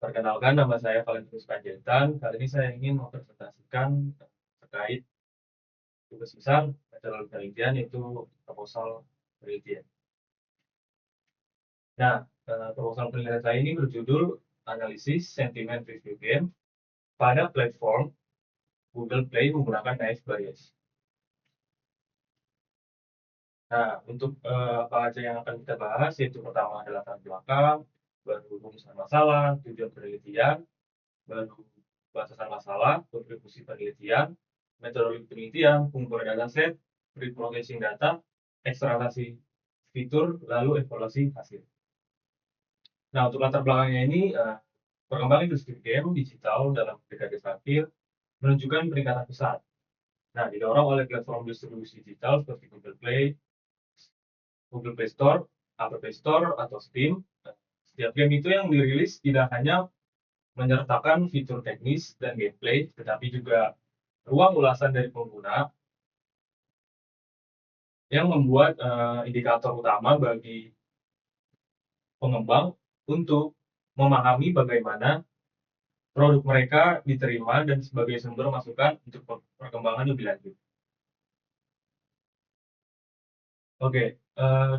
Perkenalkan, nama saya Valentinus Panjaitan. Kali ini saya ingin mempresentasikan terkait tugas besar metode penelitian, yaitu proposal penelitian. Nah, proposal penelitian saya ini berjudul Analisis Sentimen Review Game pada platform Google Play menggunakan Nice Bias. Nah, untuk apa aja yang akan kita bahas, yaitu pertama adalah latar belakang, baru rumusan masalah, tujuan penelitian, baru batasan masalah, kontribusi penelitian, metodologi penelitian, pengumpulan dataset, pre-processing data, ekstraksi fitur, lalu evaluasi hasil. Nah, untuk latar belakangnya ini, perkembangan industri game digital dalam dekade terakhir menunjukkan peningkatan pesat. Nah, didorong oleh platform distribusi digital seperti Google Play Store, Apple Play Store, atau Steam. Setiap game itu yang dirilis tidak hanya menyertakan fitur teknis dan gameplay, tetapi juga ruang ulasan dari pengguna yang membuat indikator utama bagi pengembang untuk memahami bagaimana produk mereka diterima dan sebagai sumber masukan untuk perkembangan lebih lanjut. Oke,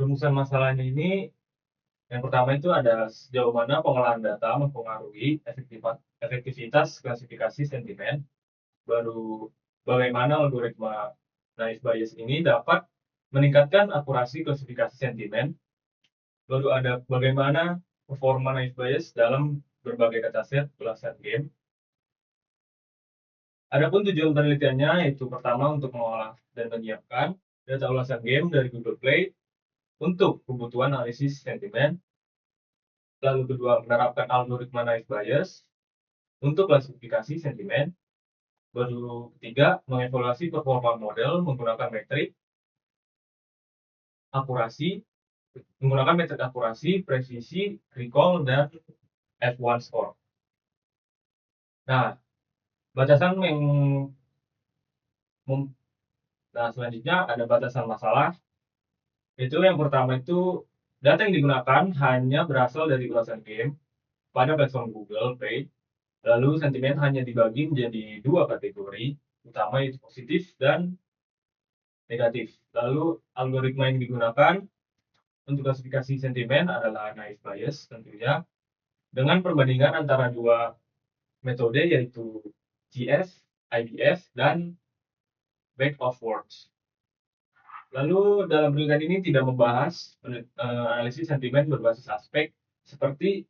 rumusan masalahnya ini yang pertama itu ada sejauh mana pengolahan data mempengaruhi efektivitas klasifikasi sentimen, baru bagaimana algoritma Nice Bias ini dapat meningkatkan akurasi klasifikasi sentimen, baru ada bagaimana performa Nice Bias dalam berbagai dataset ulasan game. Adapun tujuan penelitiannya yaitu pertama untuk mengolah dan menyiapkan data ulasan game dari Google Play untuk kebutuhan analisis sentimen, lalu kedua menerapkan algoritma Nice Bias untuk klasifikasi sentimen, baru ketiga mengevaluasi performa model menggunakan metrik akurasi, presisi, recall, dan F1 score. Nah, batasan yang nah selanjutnya ada batasan masalah. Itu yang pertama itu data yang digunakan hanya berasal dari ulasan game pada platform Google Play. Lalu sentimen hanya dibagi menjadi dua kategori utama, yaitu positif dan negatif. Lalu algoritma yang digunakan untuk klasifikasi sentimen adalah Nice Bias tentunya, dengan perbandingan antara dua metode yaitu GS, IBS, dan Back of Words. Lalu dalam penelitian ini tidak membahas analisis sentimen berbasis aspek seperti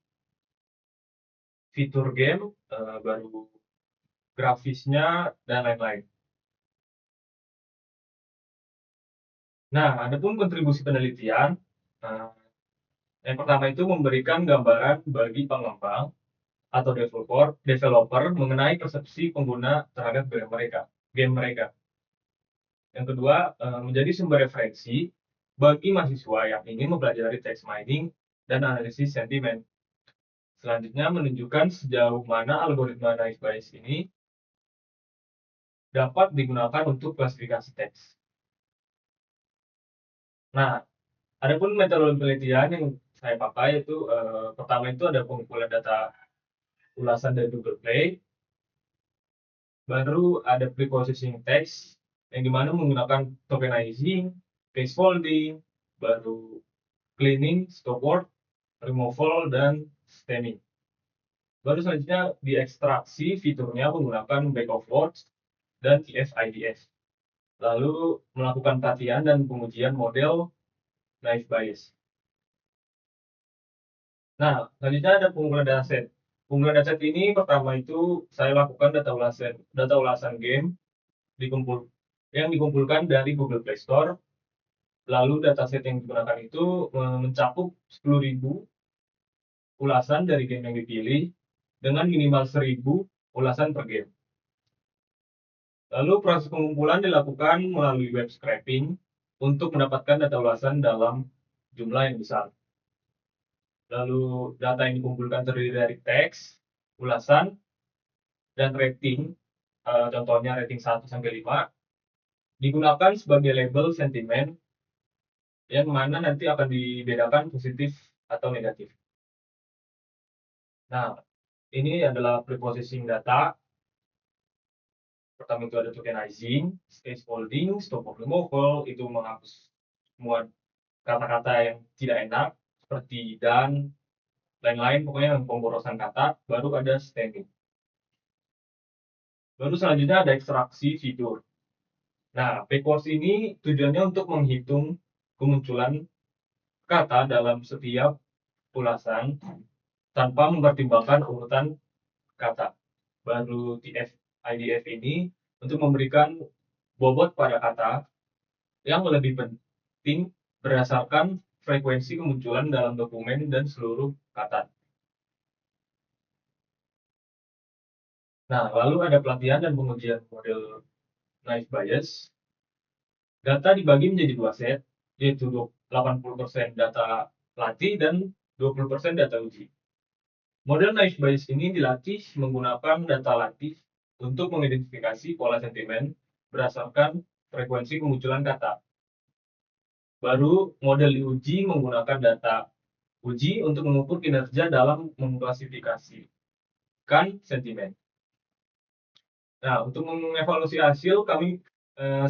fitur game, baru grafisnya, dan lain-lain. Nah, adapun kontribusi penelitian, yang pertama itu memberikan gambaran bagi pengembang atau developer mengenai persepsi pengguna terhadap game mereka. Yang kedua, menjadi sumber referensi bagi mahasiswa yang ingin mempelajari text mining dan analisis sentimen. Selanjutnya, menunjukkan sejauh mana algoritma Nice Bias ini dapat digunakan untuk klasifikasi teks. Nah, adapun metode penelitian yang saya pakai itu pertama itu ada pengumpulan data ulasan dari Google Play, baru ada pre-processing text yang dimana menggunakan tokenizing, case folding, baru cleaning, stop word, removal, dan stemming. Baru selanjutnya diekstraksi fiturnya menggunakan back of words dan TF-IDS. Lalu melakukan pelatihan dan pengujian model Nice Bias. Nah, selanjutnya ada pengumpulan dataset. Pengumpulan dataset ini pertama itu saya lakukan data ulasan game yang dikumpulkan dari Google Play Store. Lalu dataset yang digunakan itu mencakup 10.000 ulasan dari game yang dipilih dengan minimal 1.000 ulasan per game. Lalu proses pengumpulan dilakukan melalui web scraping untuk mendapatkan data ulasan dalam jumlah yang besar. Lalu data yang dikumpulkan terdiri dari teks, ulasan, dan rating, contohnya rating 1-5, digunakan sebagai label sentimen yang mana nanti akan dibedakan positif atau negatif. Nah, Ini adalah preprocessing data. Pertama itu ada tokenizing, scaffolding, stop removal, itu menghapus semua kata-kata yang tidak enak, seperti dan lain-lain, pokoknya yang pemborosan kata. Baru ada stemming. Baru selanjutnya ada ekstraksi fitur. Nah, backwards ini tujuannya untuk menghitung kemunculan kata dalam setiap ulasan tanpa mempertimbangkan urutan kata. Baru TF IDF ini untuk memberikan bobot pada kata yang lebih penting berdasarkan frekuensi kemunculan dalam dokumen dan seluruh kata. Nah, lalu ada pelatihan dan pengujian model naive Bayes. Data dibagi menjadi dua set, yaitu 80% data latih dan 20% data uji. Model naive Bayes ini dilatih menggunakan data latih untuk mengidentifikasi pola sentimen berdasarkan frekuensi kemunculan kata. Baru model diuji menggunakan data uji untuk mengukur kinerja dalam mengklasifikasikan sentimen. Nah, untuk mengevaluasi hasil,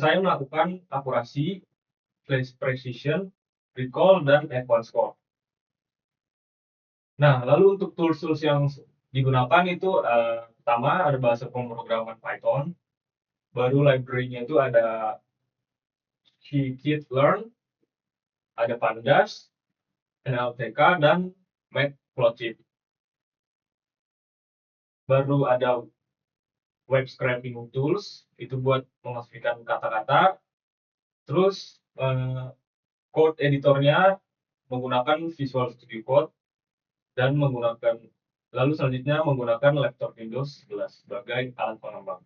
saya melakukan akurasi, precision, recall, dan advanced score. Nah, lalu untuk tools-tools yang digunakan itu pertama ada bahasa pemrograman Python, baru library-nya itu ada scikit-learn, ada Pandas, NLTK, dan Matplotlib. Baru ada web scraping tools, itu buat memasukkan kata-kata. Terus code editornya menggunakan Visual Studio Code dan lalu selanjutnya menggunakan laptop Windows 11 sebagai alat pengembang.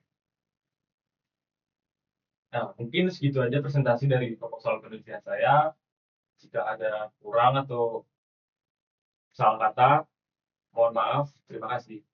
Nah, mungkin segitu aja presentasi dari proposal penelitian saya. Jika ada kurang atau salah kata, mohon maaf. Terima kasih.